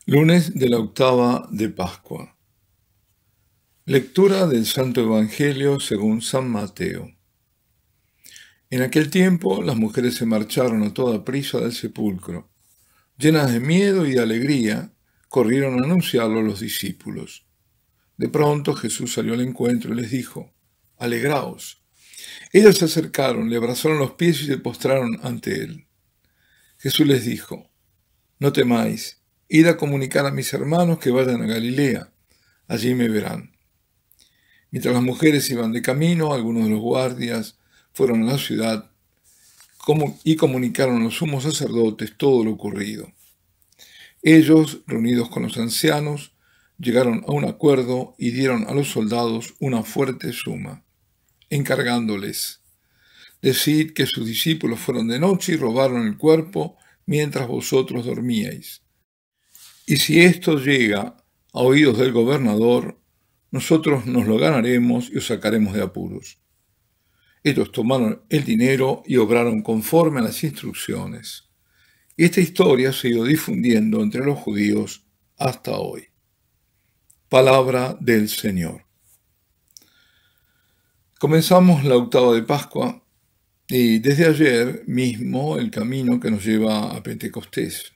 Lunes de la octava de Pascua. Lectura del Santo Evangelio según San Mateo. En aquel tiempo las mujeres se marcharon a toda prisa del sepulcro. Llenas de miedo y de alegría, corrieron a anunciarlo a los discípulos. De pronto Jesús salió al encuentro y les dijo: «Alegraos». Ellas se acercaron, le abrazaron los pies y se postraron ante él. Jesús les dijo: «No temáis, id a comunicar a mis hermanos que vayan a Galilea, allí me verán». Mientras las mujeres iban de camino, algunos de los guardias fueron a la ciudad y comunicaron a los sumos sacerdotes todo lo ocurrido. Ellos, reunidos con los ancianos, llegaron a un acuerdo y dieron a los soldados una fuerte suma, encargándoles: «Decid que sus discípulos fueron de noche y robaron el cuerpo mientras vosotros dormíais. Y si esto llega a oídos del gobernador, nosotros nos lo ganaremos y os sacaremos de apuros». Ellos tomaron el dinero y obraron conforme a las instrucciones. Y esta historia se ha ido difundiendo entre los judíos hasta hoy. Palabra del Señor. Comenzamos la octava de Pascua y desde ayer mismo el camino que nos lleva a Pentecostés.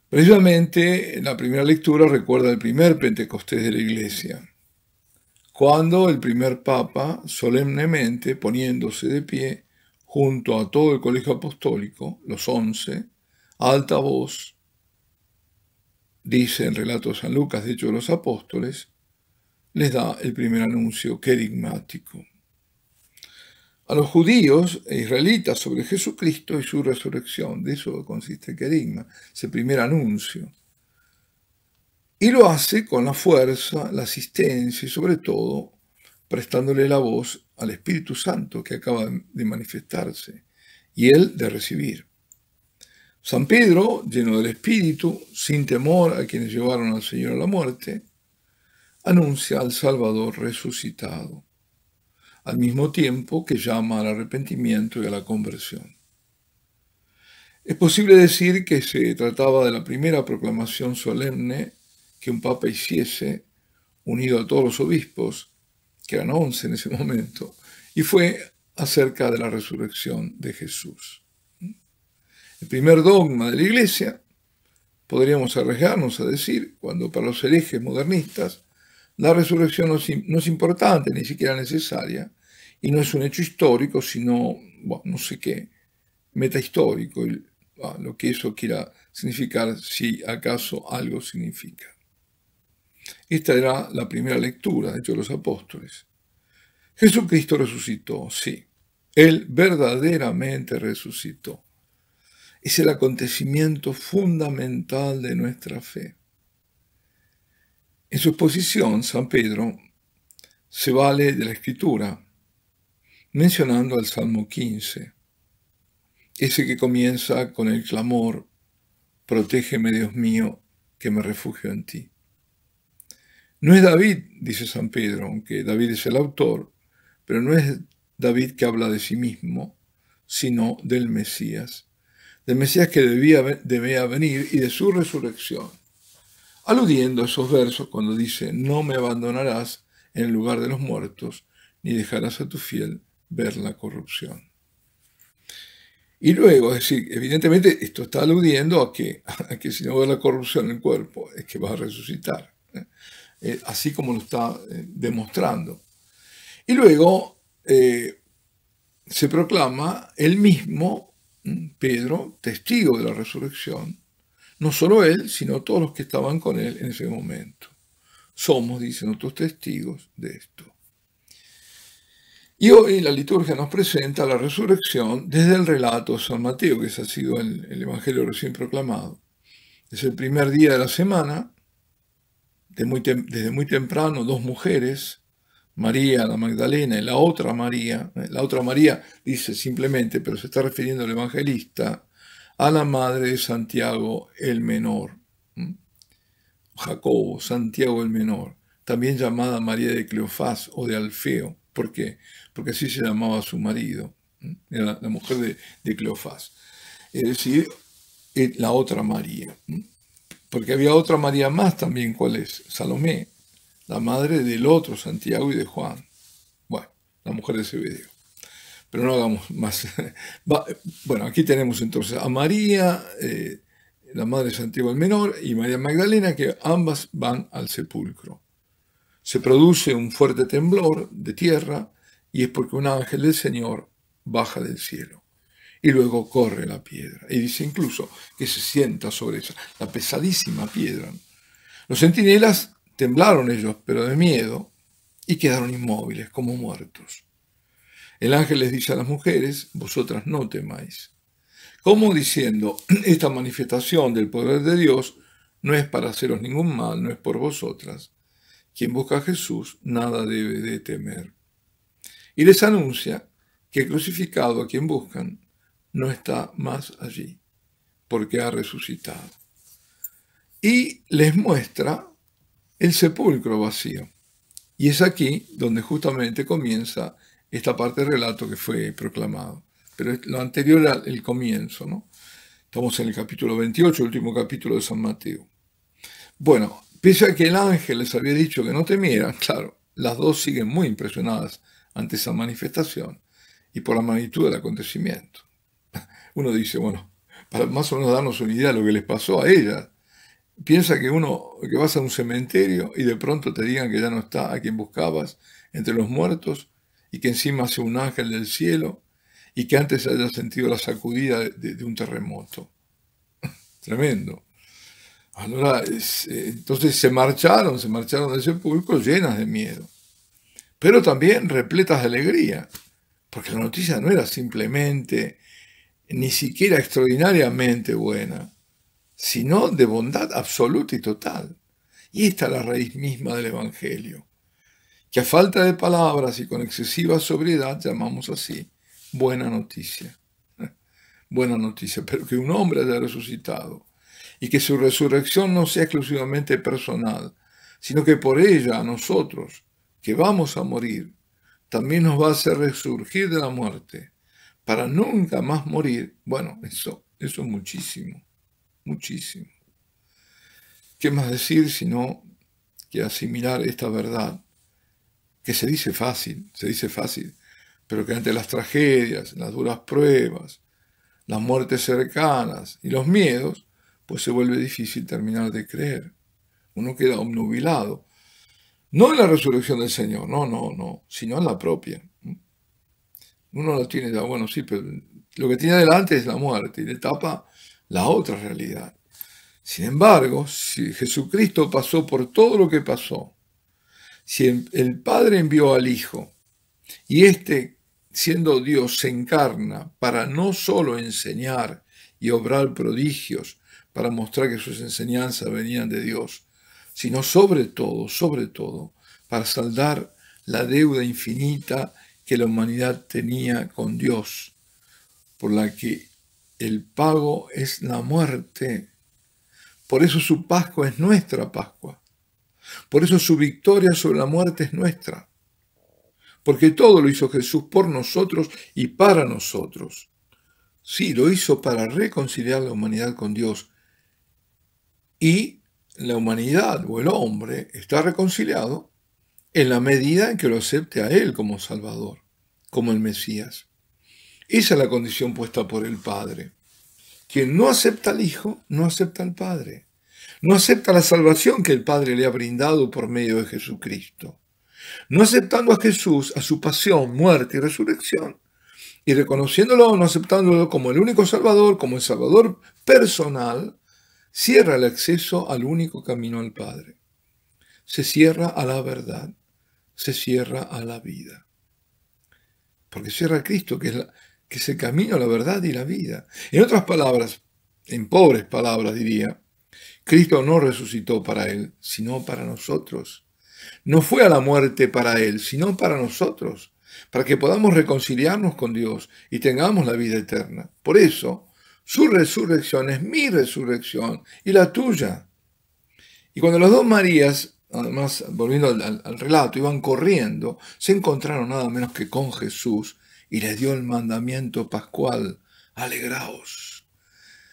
Precisamente la primera lectura recuerda el primer Pentecostés de la Iglesia, cuando el primer Papa, solemnemente poniéndose de pie junto a todo el colegio apostólico, los 11, a alta voz, dice en relato de San Lucas, de Hechos de los Apóstoles, les da el primer anuncio querigmático a los judíos e israelitas sobre Jesucristo y su resurrección. De eso consiste el querigma, ese primer anuncio. Y lo hace con la fuerza, la asistencia y sobre todo prestándole la voz al Espíritu Santo que acaba de manifestarse y él de recibir. San Pedro, lleno del Espíritu, sin temor a quienes llevaron al Señor a la muerte, anuncia al Salvador resucitado, al mismo tiempo que llama al arrepentimiento y a la conversión. Es posible decir que se trataba de la primera proclamación solemne que un papa hiciese, unido a todos los obispos, que eran 11 en ese momento, y fue acerca de la resurrección de Jesús. El primer dogma de la Iglesia, podríamos arriesgarnos a decir, cuando para los herejes modernistas la resurrección no es importante, ni siquiera necesaria, y no es un hecho histórico, sino, no sé qué, metahistórico, lo que eso quiera significar, si acaso algo significa. Esta era la primera lectura de Hechos de los Apóstoles. Jesucristo resucitó, sí, Él verdaderamente resucitó. Es el acontecimiento fundamental de nuestra fe. En su exposición, San Pedro se vale de la Escritura, mencionando al Salmo 15, ese que comienza con el clamor: «Protégeme, Dios mío, que me refugio en ti». No es David, dice San Pedro, aunque David es el autor, pero no es David que habla de sí mismo, sino del Mesías que debía venir y de su resurrección, aludiendo a esos versos cuando dice: «No me abandonarás en el lugar de los muertos, ni dejarás a tu fiel ver la corrupción». Y luego, es decir, evidentemente esto está aludiendo a que si no ves la corrupción en el cuerpo, es que vas a resucitar, así como lo está demostrando. Y luego se proclama él mismo, Pedro, testigo de la resurrección, no solo él, sino todos los que estaban con él en ese momento. Somos, dicen otros, testigos de esto. Y hoy la liturgia nos presenta la resurrección desde el relato de San Mateo, que ese ha sido el Evangelio recién proclamado. Es el primer día de la semana, desde muy temprano, dos mujeres, María la Magdalena y la otra María dice simplemente, pero se está refiriendo al evangelista, a la madre de Santiago el Menor, Jacobo, Santiago el Menor, también llamada María de Cleofás o de Alfeo. ¿Por qué? Porque así se llamaba su marido, era la mujer de Cleofás, es decir, la otra María. Porque había otra María más también, ¿cuál es? Salomé, la madre del otro Santiago y de Juan. Bueno, la mujer de Zebedeo. Pero no hagamos más. Bueno, aquí tenemos entonces a María, la madre de Santiago el menor, y María Magdalena, que ambas van al sepulcro. Se produce un fuerte temblor de tierra y es porque un ángel del Señor baja del cielo. Y luego corre la piedra. Y dice incluso que se sienta sobre esa, la pesadísima piedra. Los centinelas temblaron ellos, pero de miedo, y quedaron inmóviles, como muertos. El ángel les dice a las mujeres, vosotras no temáis. Como diciendo, esta manifestación del poder de Dios no es para haceros ningún mal, no es por vosotras. Quien busca a Jesús nada debe de temer. Y les anuncia que el crucificado a quien buscan no está más allí, porque ha resucitado. Y les muestra el sepulcro vacío. Y es aquí donde justamente comienza esta parte del relato que fue proclamado. Pero lo anterior era el comienzo, ¿no? Estamos en el capítulo 28, último capítulo de San Mateo. Bueno, pese a que el ángel les había dicho que no temieran, claro, las dos siguen muy impresionadas ante esa manifestación y por la magnitud del acontecimiento. Uno dice, bueno, para más o menos darnos una idea de lo que les pasó a ellas, piensa que vas a un cementerio y de pronto te digan que ya no está a quien buscabas entre los muertos y que encima sea un ángel del cielo y que antes hayas sentido la sacudida de un terremoto. Tremendo. Ahora, entonces se marcharon del sepulcro llenas de miedo, pero también repletas de alegría, porque la noticia no era simplemente, ni siquiera extraordinariamente buena, sino de bondad absoluta y total. Y esta es la raíz misma del Evangelio, que a falta de palabras y con excesiva sobriedad llamamos así buena noticia. Buena noticia, pero que un hombre haya resucitado y que su resurrección no sea exclusivamente personal, sino que por ella a nosotros, que vamos a morir, también nos va a hacer resurgir de la muerte, para nunca más morir. Bueno, eso es muchísimo, muchísimo. ¿Qué más decir sino que asimilar esta verdad, que se dice fácil, pero que ante las tragedias, las duras pruebas, las muertes cercanas y los miedos, pues se vuelve difícil terminar de creer. Uno queda obnubilado. No en la resurrección del Señor, no, sino en la propia. Uno la tiene ya, bueno, sí, pero lo que tiene adelante es la muerte y le tapa la otra realidad. Sin embargo, si Jesucristo pasó por todo lo que pasó, si el Padre envió al Hijo y éste, siendo Dios, se encarna para no solo enseñar y obrar prodigios, para mostrar que sus enseñanzas venían de Dios, sino sobre todo, para saldar la deuda infinita que la humanidad tenía con Dios, por la que el pago es la muerte. Por eso su Pascua es nuestra Pascua. Por eso su victoria sobre la muerte es nuestra. Porque todo lo hizo Jesús por nosotros y para nosotros. Sí, lo hizo para reconciliar la humanidad con Dios. Y la humanidad o el hombre está reconciliado en la medida en que lo acepte a Él como Salvador, como el Mesías. Esa es la condición puesta por el Padre. Quien no acepta al Hijo, no acepta al Padre. No acepta la salvación que el Padre le ha brindado por medio de Jesucristo. No aceptando a Jesús, a su pasión, muerte y resurrección, y reconociéndolo o no aceptándolo como el único Salvador, como el Salvador personal, cierra el acceso al único camino al Padre. Se cierra a la verdad, se cierra a la vida. Porque cierra a Cristo, que es el camino a la verdad y la vida. En otras palabras, en pobres palabras diría, Cristo no resucitó para Él, sino para nosotros. No fue a la muerte para Él, sino para nosotros, para que podamos reconciliarnos con Dios y tengamos la vida eterna. Por eso, su resurrección es mi resurrección y la tuya. Y cuando las dos Marías, además, volviendo al relato, iban corriendo, se encontraron nada menos que con Jesús y les dio el mandamiento pascual: alegraos.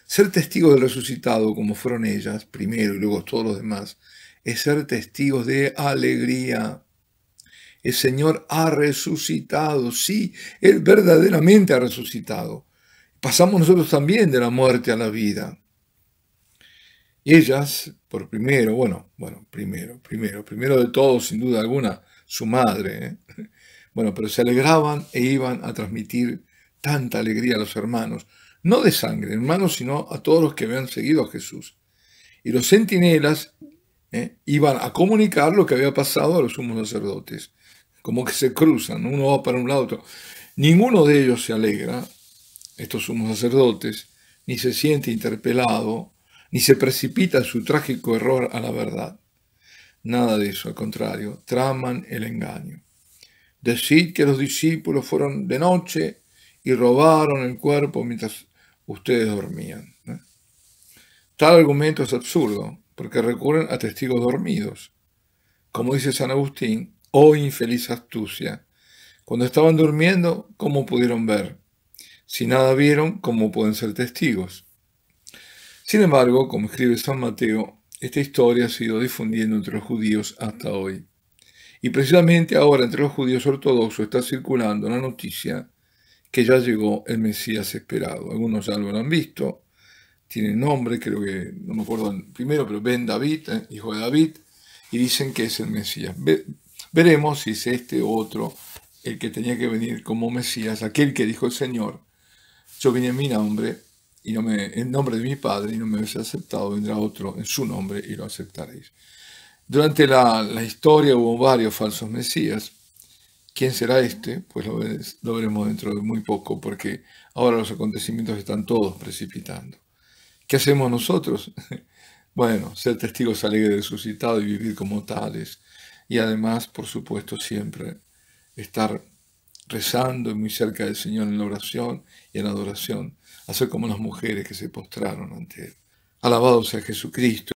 Ser testigos del resucitado, como fueron ellas, primero y luego todos los demás, es ser testigos de alegría. El Señor ha resucitado, sí, Él verdaderamente ha resucitado. Pasamos nosotros también de la muerte a la vida. Y ellas, por primero de todo, sin duda alguna, su madre, ¿eh? Bueno, pero se alegraban e iban a transmitir tanta alegría a los hermanos, no de sangre, hermanos, sino a todos los que habían seguido a Jesús. Y los centinelas iban a comunicar lo que había pasado a los sumos sacerdotes, como que se cruzan, uno va para un lado, otro. Ninguno de ellos se alegra, estos sumos sacerdotes, ni se siente interpelado, ni se precipita en su trágico error a la verdad. Nada de eso, al contrario, traman el engaño. Decid que los discípulos fueron de noche y robaron el cuerpo mientras ustedes dormían. Tal argumento es absurdo, porque recurren a testigos dormidos. Como dice San Agustín, oh infeliz astucia, cuando estaban durmiendo, ¿cómo pudieron ver? Si nada vieron, ¿cómo pueden ser testigos? Sin embargo, como escribe San Mateo, esta historia ha sido difundiendo entre los judíos hasta hoy. Y precisamente ahora entre los judíos ortodoxos está circulando la noticia que ya llegó el Mesías esperado. Algunos ya lo han visto, tiene nombre, creo que, no me acuerdo primero, pero Ben David, hijo de David, y dicen que es el Mesías. Veremos si es este u otro el que tenía que venir como Mesías, aquel que dijo el Señor, yo vine en mi nombre, en nombre de mi Padre, y no me habéis aceptado, vendrá otro en su nombre y lo aceptaréis. Durante la historia hubo varios falsos Mesías. ¿Quién será este? Pues lo veremos dentro de muy poco, porque ahora los acontecimientos están todos precipitando. ¿Qué hacemos nosotros? Bueno, ser testigos alegres del resucitado y vivir como tales. Y además, por supuesto, siempre estar rezando y muy cerca del Señor en la oración y en la adoración. Hacer como las mujeres que se postraron ante Él. Alabado sea Jesucristo.